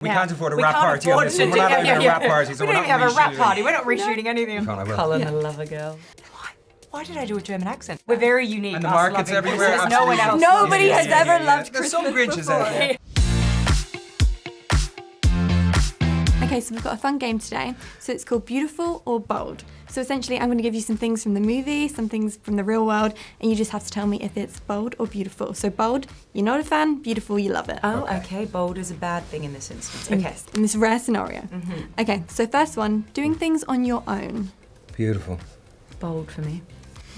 We can't afford a rap party on this one. We're not having a rap party, so we don't even have a rap party. We're not reshooting anything. Colin, the lover girl. Why did I do a German accent? We're very unique. And the market's everywhere. There's no one else. Nobody has ever loved There's Christmas some Grinches before. out there. Okay, so we've got a fun game today. So it's called Beautiful or Bold. So essentially I'm going to give you some things from the movie, some things from the real world, and you just have to tell me if it's bold or beautiful. So bold, you're not a fan, beautiful, you love it. Oh, okay. Bold is a bad thing in this instance. Okay. In this rare scenario. Okay, so first one, doing things on your own. Beautiful. Bold for me.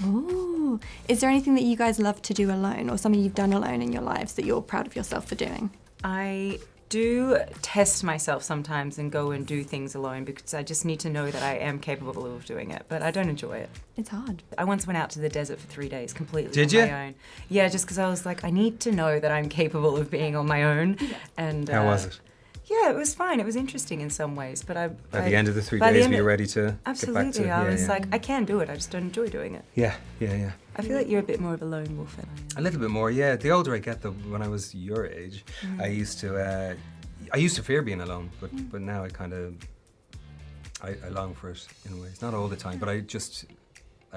Ooh. Is there anything that you guys love to do alone, or something you've done alone in your lives that you're proud of yourself for doing? I do test myself sometimes and go and do things alone because I just need to know that I am capable of doing it, but I don't enjoy it. It's hard. I once went out to the desert for 3 days completely Did on you? my own. Yeah, just because I was like, I need to know that I'm capable of being on my own. And How was it? Yeah, it was fine. It was interesting in some ways, but By the end of the 3 days, were you ready to get back to Absolutely. I was like, I can do it. I just don't enjoy doing it. Yeah. I feel like you're a bit more of a lone wolf than I am. A little bit more, yeah. The older I get, though, when I was your age, I used to fear being alone, but now I kind of, I long for it in ways. Not all the time, but I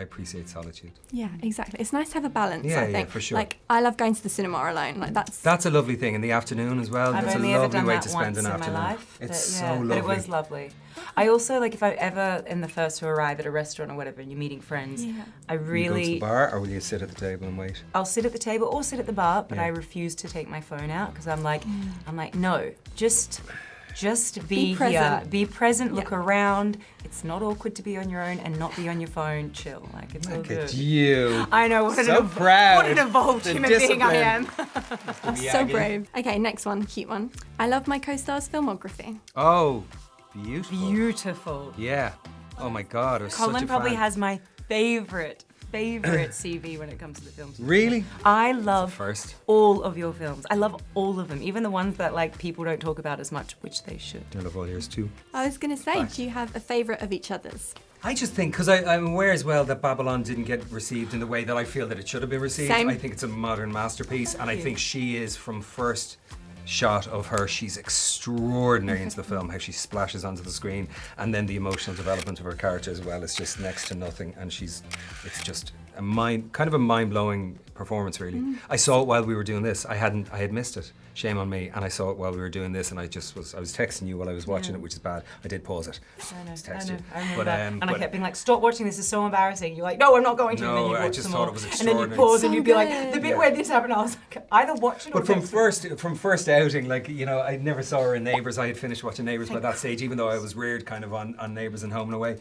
appreciate solitude. Yeah, exactly. It's nice to have a balance, Yeah, I think. yeah, for sure. Like, I love going to the cinema alone. Like, that's a lovely thing in the afternoon as well. I've It's a only ever lovely done way that to spend once an in afternoon. my life. It's but, so lovely. But it was lovely. I also, like, if I ever am the first to arrive at a restaurant or whatever and you're meeting friends, I Will you go to really... the bar, or will you sit at the table and wait? I'll sit at the table or sit at the bar, but Yeah. I refuse to take my phone out because I'm like, no, just be here, present. be present, look around. It's not awkward to be on your own and not be on your phone. Chill, like it's all Look good. at you. I know what So proud. What an evolved The human being I am. so brave. Okay, next one, cute one. I love my co-star's filmography. Oh, beautiful. Beautiful. Yeah. Oh my God, I was such Colin a probably fan. has my favorite CV when it comes to the films. Really? I love First. all of your films. I love all of them, even the ones that like people don't talk about as much, which they should. I love all yours too. I was going to say, do you have a favourite of each other's? I just think, because I'm aware as well that Babylon didn't get received in the way that I feel that it should have been received. Same. I think it's a modern masterpiece, and I think she is, from first shot of her, she's extraordinary into the film, how she splashes onto the screen, and then the emotional development of her character as well is just next to nothing, and it's just a mind-blowing performance, really. I saw it while we were doing this. I had missed it. Shame on me. And I saw it while we were doing this, and I was texting you while I was watching it, which is bad. I did pause it. I know. I I remember that. And I kept being like, stop watching, this is so embarrassing. You're like, no, I'm not going to. No, and then you I watch just some thought more. it was And then you extraordinary. pause and So you'd be like, good. the bit where this happened, I was like, either watch it or But from don't. first outing, like, you know, I never saw her in Neighbours. I had finished watching Neighbours by that stage, even though I was reared kind of on Neighbours and Home and Away.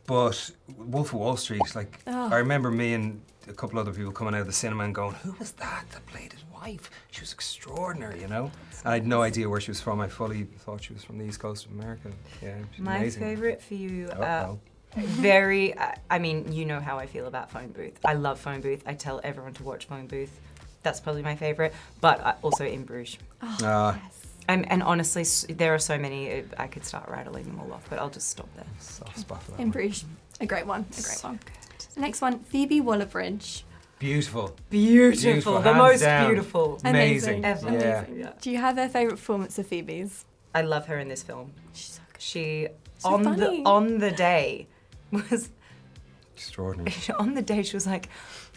But Wolf of Wall Street, like, I remember me and a couple other people coming out of the cinema and going, who was that played his wife? She was extraordinary, you know? And I had no idea where she was from. I fully thought she was from the East Coast of America. Yeah, she's My amazing. favourite for you, Uh-oh. I mean, you know how I feel about Phone Booth. I love Phone Booth. I tell everyone to watch Phone Booth. That's probably my favourite, but also In Bruges. Yes. And honestly, there are so many, I could start rattling them all off, but I'll just stop there. Soft spot for that In one. Bruges. A great one. Next one, Phoebe Waller-Bridge. Beautiful. Beautiful, the hands most down. beautiful. Amazing. Ever. Yeah. Amazing. Do you have a favourite performance of Phoebe's? I love her in this film. She's so good. She, So funny. on the day, was, Extraordinary. on the day she was like,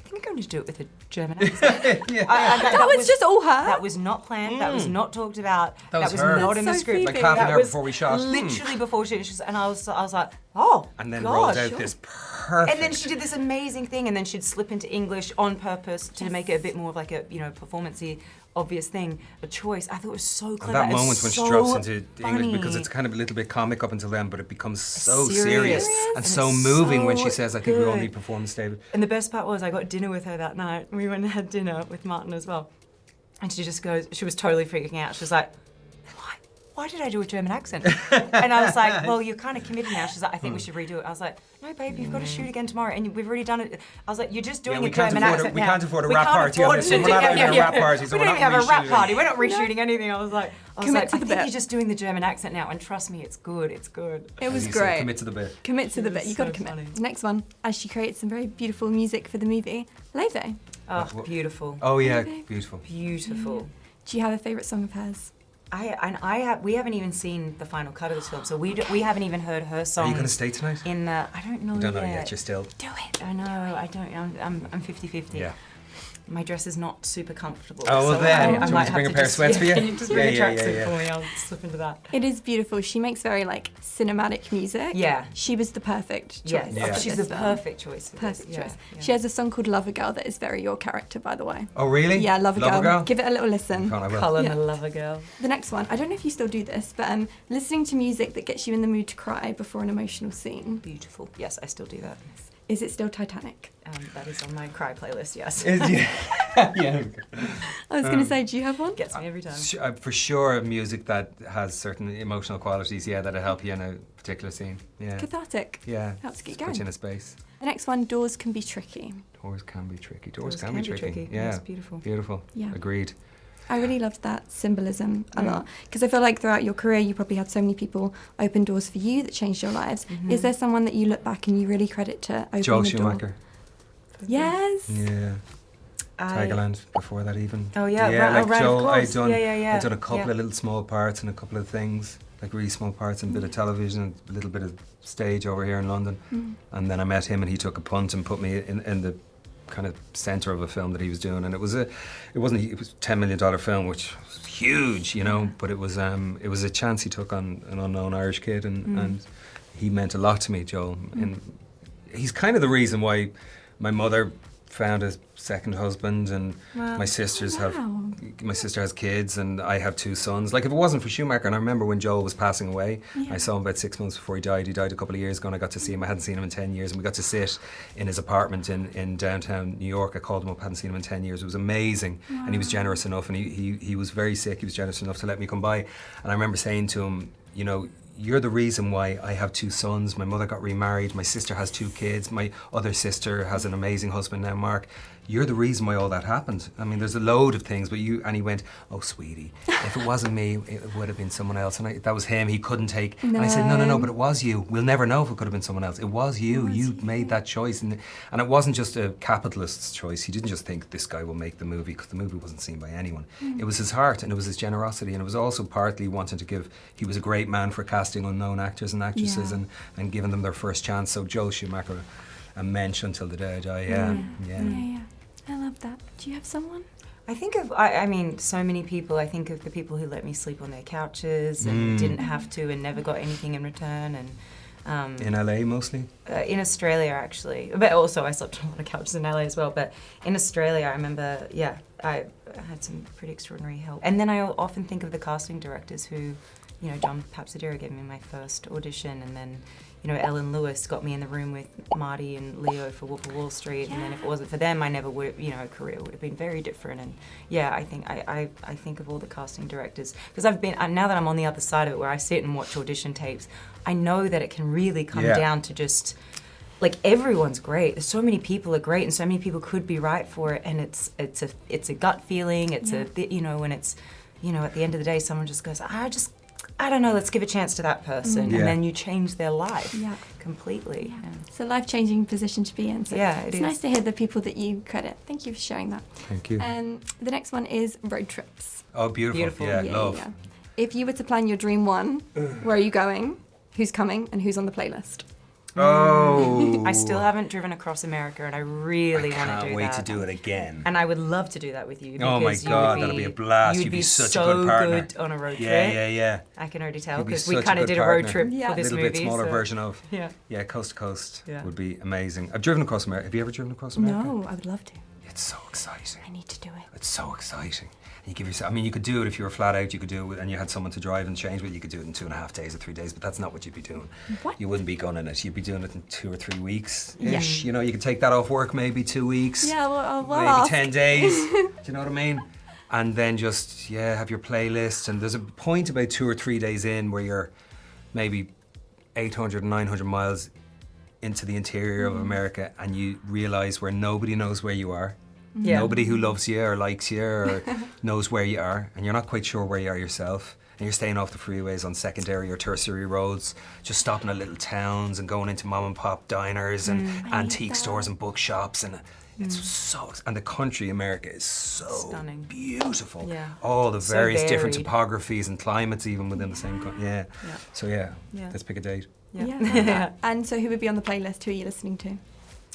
I think I'm going to do it with a German accent. That was just all her. That was not planned. That was not talked about. That was was her. not in the That's so script. Phoebe. Like half an That hour was before we shot. Literally before she was, and I was like, oh, And then God, rolled out sure. this perfect. And then she did this amazing thing, and then she'd slip into English on purpose to make it a bit more of like a, you know, performance-y, obvious thing, a choice. I thought it was so And clever. that and moment when she so drops into English, funny. because it's kind of a little bit comic up until then, but it becomes so serious Serious. and And so it's moving when so she says, I think we all good. need performance, David. And the best part was I got dinner with her that night. We went and had dinner with Martin as well. And she just goes, she was totally freaking out. She was like, why did I do a German accent? And I was like, well, you're kind of committed now. She's like, I think we should redo it. I was like, no, babe, you've got to shoot again tomorrow. And we've already done it. I was like, you're just doing we a can't German afford accent we now. can't afford a We rap can't party on afford this to one. We're do- not having a rap party, so We we're don't not even have a rap reshooting party. We're not reshooting anything. I was like, Commit to I the think bit. you're just doing the German accent now. And trust me, it's good. It's good. It was As you said, great. Commit to the bit. Commit to the It bit. was You got to so commit. funny. Next one, as she creates some very beautiful music for the movie, Laufey. Oh, beautiful. Oh yeah, Okay. beautiful. Beautiful. Do you have a favourite song of hers? We haven't even seen the final cut of this film, so we haven't even heard her song. Are you going to stay tonight? I don't know. You don't know yet. yet. You're still. Do it. I know. I don't. I'm 50-50. Yeah. My dress is not super comfortable. Oh, well so then. I Do you want might me to bring have a pair of sweats for you? Can you just bring a Yeah, tracksuit yeah. for me? I'll slip into that. It is beautiful. She makes very like cinematic music. Yeah. She was the perfect choice. Yes. Yeah. for She's this the film. perfect choice. For Perfect this. choice. Yeah. She has a song called Lover Girl that is very your character, by the way. Oh, really? Yeah, Lover Lover Girl. Girl? Give it a little listen. Can't I will. Colin, Yeah. the lover girl. The next one, I don't know if you still do this, but listening to music that gets you in the mood to cry before an emotional scene. Beautiful. Yes, I still do that. Is it still Titanic? That is on my cry playlist. Yes. Yeah. I was going to say, do you have one? Gets me every time. For sure, music that has certain emotional qualities, yeah, that'll help you in a particular scene. Yeah. Cathartic. Yeah. Helps get Put you going. in a space. The next one, doors can be tricky. Doors can be tricky. Doors can be tricky. Yeah. It's beautiful. Beautiful. Yeah. Agreed. I really loved that symbolism a lot because I feel like throughout your career you probably had so many people open doors for you that changed your lives. Is there someone that you look back and you really credit to opening Joel the door? Schumacher. Yes. Yeah. Tigerland before that even. Oh, yeah, Yeah, like right, of Joel, course. I'd done a couple Yeah. of little small parts and a couple of things, like really small parts and a bit of television, a little bit of stage over here in London. And then I met him and he took a punt and put me in the kind of centre of a film that he was doing, and it was a $10 million film, which was huge, you know. But it was a chance he took on an unknown Irish kid, and he meant a lot to me, Joel. And he's kind of the reason why my mother found a second husband, and Wow. my sisters Wow. my sister has kids, and I have 2 sons. Like, if it wasn't for Schumacher, and I remember when Joel was passing away, I saw him about 6 months before he died. He died a couple of years ago, and I got to see him. I hadn't seen him in 10 years, and we got to sit in his apartment in downtown New York. I called him up, hadn't seen him in 10 years. It was amazing, and he was generous enough, and he was very sick. He was generous enough to let me come by, and I remember saying to him, you know, you're the reason why I have 2 sons. My mother got remarried. My sister has 2 kids. My other sister has an amazing husband now, Mark. You're the reason why all that happened. I mean, there's a load of things, but you... And he went, oh, sweetie, if it wasn't me, it would have been someone else. And that was him. He couldn't take... And I said, no, but it was you. We'll never know if it could have been someone else. It was you. You made that choice. And it wasn't just a capitalist's choice. He didn't just think this guy will make the movie, because the movie wasn't seen by anyone. It was his heart, and it was his generosity, and it was also partly wanting to give... He was a great man for casting unknown actors and actresses and giving them their first chance. So Joel Schumacher, a mensch until the day I die. Yeah. I love that. Do you have someone? I think of, I mean, so many people. I think of the people who let me sleep on their couches and didn't have to and never got anything in return. And In LA mostly? in Australia, actually. But also, I slept on a lot of couches in LA as well. But in Australia, I remember, I had some pretty extraordinary help. And then I often think of the casting directors who, you know, John Papsadero gave me my first audition, and then, you know, Ellen Lewis got me in the room with Marty and Leo for Wolf of Wall Street, and then if it wasn't for them, I never would, you know, career would have been very different. And yeah, I think I think of all the casting directors, because I've been, now that I'm on the other side of it, where I sit and watch audition tapes, I know that it can really come down to just, like, everyone's great. There's so many people are great, and so many people could be right for it, and it's a gut feeling. It's you know, when it's, you know, at the end of the day, someone just goes, I don't know, let's give a chance to that person. And then you change their life completely. Yeah. It's a life-changing position to be in. So it's nice to hear the people that you credit. Thank you for sharing that. Thank you. The next one is road trips. Oh, beautiful. Yeah, love. Yeah. If you were to plan your dream one, where are you going, who's coming, and who's on the playlist? Oh. I still haven't driven across America, and I really want to do that. Can't wait to do it again. And I would love to do that with you. Oh my because you God, would that'll be a blast. You'd be such a good partner. Good on a road trip. Yeah. I can already tell, You'd be because we such a kind of good did a partner. road trip Yeah. for A this little movie. bit smaller so- version of. Yeah. Coast to coast Yeah. would be amazing. I've driven across America. Have you ever driven across America? No, I would love to. It's so exciting. I need to do it. It's so exciting. You give yourself, I mean, you could do it if you were flat out, you could do it with, and you had someone to drive and change with, you could do it in 2.5 days or 3 days, but that's not what you'd be doing. What? You wouldn't be gunning it. You'd be doing it in 2 or 3 weeks-ish. You know, you could take that off work maybe 2 weeks. Yeah, well, maybe ask. 10 days. Do you know what I mean? And then just, have your playlist. And there's a point about 2 or 3 days in where you're maybe 800, 900 miles into the interior of America, and you realise where nobody knows where you are. Yeah. Nobody who loves you or likes you or knows where you are, and you're not quite sure where you are yourself. And you're staying off the freeways on secondary or tertiary roads, just stopping at little towns and going into mom and pop diners and antique stores and bookshops, and It's so, and the country, America, is so Stunning. beautiful. Yeah. All the So various different varied. topographies and climates, even within the same country. Yeah. Yeah. So yeah, Yeah. let's pick a date. Yeah. I love that. And so who would be on the playlist? Who are you listening to?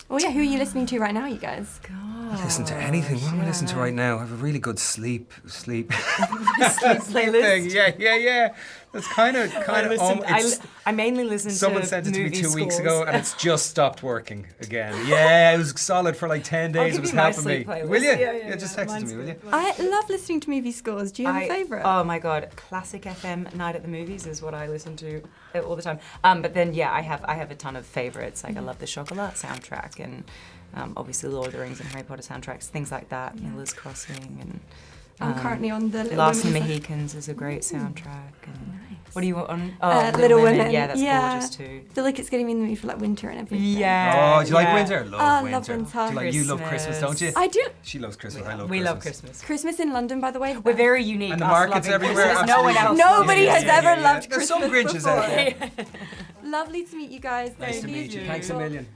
Oh yeah, who are you listening to right now, you guys? God. Listen to anything. What am I yeah, listening to no. right now? I have a really good sleep Playlist. Yeah. That's kind of I mainly listen someone to sent it to me movie 2 weeks scores. ago, and it's just stopped working again. Yeah, it was solid for like 10 days. give It was you my helping me. sleep playlist. Will you? Yeah, Just yeah. text it to Mine's me, will you? good. I love listening to movie scores. Do you have a favourite? Oh my god, classic FM Night at the Movies is what I listen to all the time. But then yeah, I have a ton of favourites. Like I love the Chocolat soundtrack and obviously Lord of the Rings and Harry Potter soundtracks, things like that. Miller's Crossing and I'm currently on the Little Last of the Women. Mohicans is a great soundtrack. And Nice. what do you want on? Oh, Little Women. Yeah, that's gorgeous too. I feel like it's getting me in the mood for like winter and everything. Yeah. Oh, do you like yeah. winter? Love I winter. love winter. Do you like, you love Christmas, don't you? I do. She loves Christmas. I love We Christmas. love Christmas. Christmas in London, by the way. We're very unique. And the us markets loving everywhere, Christmas. No one else. absolutely. Nobody has ever loved There's some Christmas Grinches out before. there. Lovely to meet you guys. Nice to Thank meet you. you. Thanks a million.